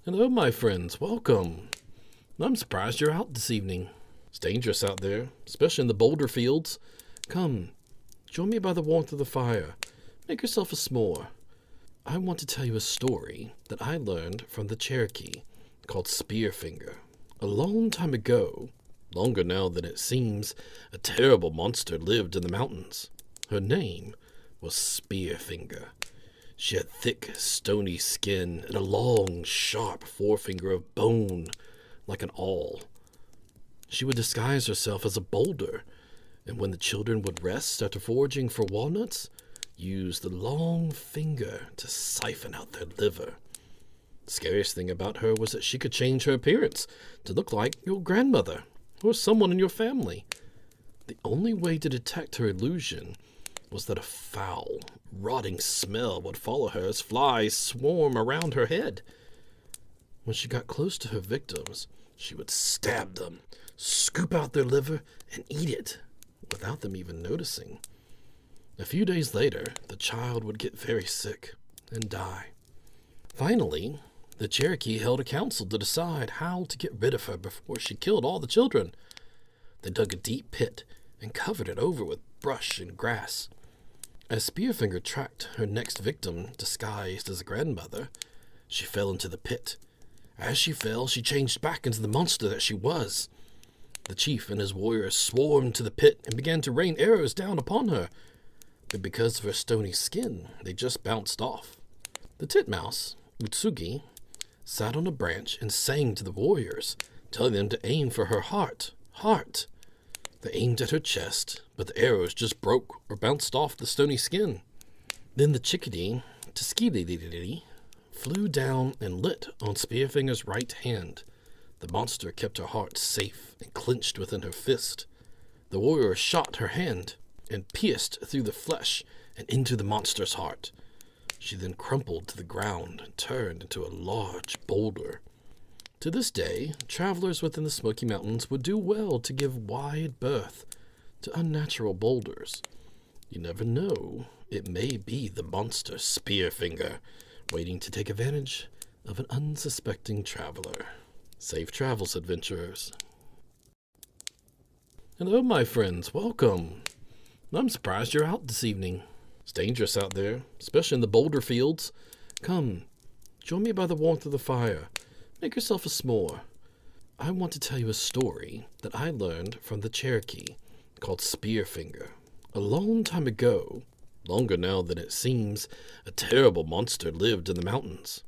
Hello, my friends. Welcome. I'm surprised you're out this evening. It's dangerous out there, especially in the boulder fields. Come, join me by the warmth of the fire. Make yourself a s'more. I want to tell you a story that I learned from the Cherokee called Spearfinger. A long time ago, longer now than it seems, a terrible monster lived in the mountains. Her name was Spearfinger. She had thick, stony skin and a long, sharp forefinger of bone, like an awl. She would disguise herself as a boulder, and when the children would rest after foraging for walnuts, use the long finger to siphon out their liver. The scariest thing about her was that she could change her appearance to look like your grandmother or someone in your family. The only way to detect her illusion was that a foul, rotting smell would follow her as flies swarm around her head. When she got close to her victims, she would stab them, scoop out their liver, and eat it, without them even noticing. A few days later, the child would get very sick and die. Finally, the Cherokee held a council to decide how to get rid of her before she killed all the children. They dug a deep pit and covered it over with brush and grass. As Spearfinger tracked her next victim, disguised as a grandmother, she fell into the pit. As she fell, she changed back into the monster that she was. The chief and his warriors swarmed to the pit and began to rain arrows down upon her, but because of her stony skin, they just bounced off. The titmouse, Utsugi, sat on a branch and sang to the warriors, telling them to aim for her heart. They aimed at her chest, but the arrows just broke or bounced off the stony skin. Then the chickadee, Tuskegee, flew down and lit on Spearfinger's right hand. The monster kept her heart safe and clenched within her fist. The warrior shot her hand and pierced through the flesh and into the monster's heart. She then crumpled to the ground and turned into a large boulder. To this day, travelers within the Smoky Mountains would do well to give wide berth to unnatural boulders. You never know, it may be the monster Spearfinger, waiting to take advantage of an unsuspecting traveler. Safe travels, adventurers. Hello, my friends. Welcome. I'm surprised you're out this evening. It's dangerous out there, especially in the boulder fields. Come, join me by the warmth of the fire. Make yourself a s'more. I want to tell you a story that I learned from the Cherokee called Spearfinger. A long time ago, longer now than it seems, a terrible monster lived in the mountains.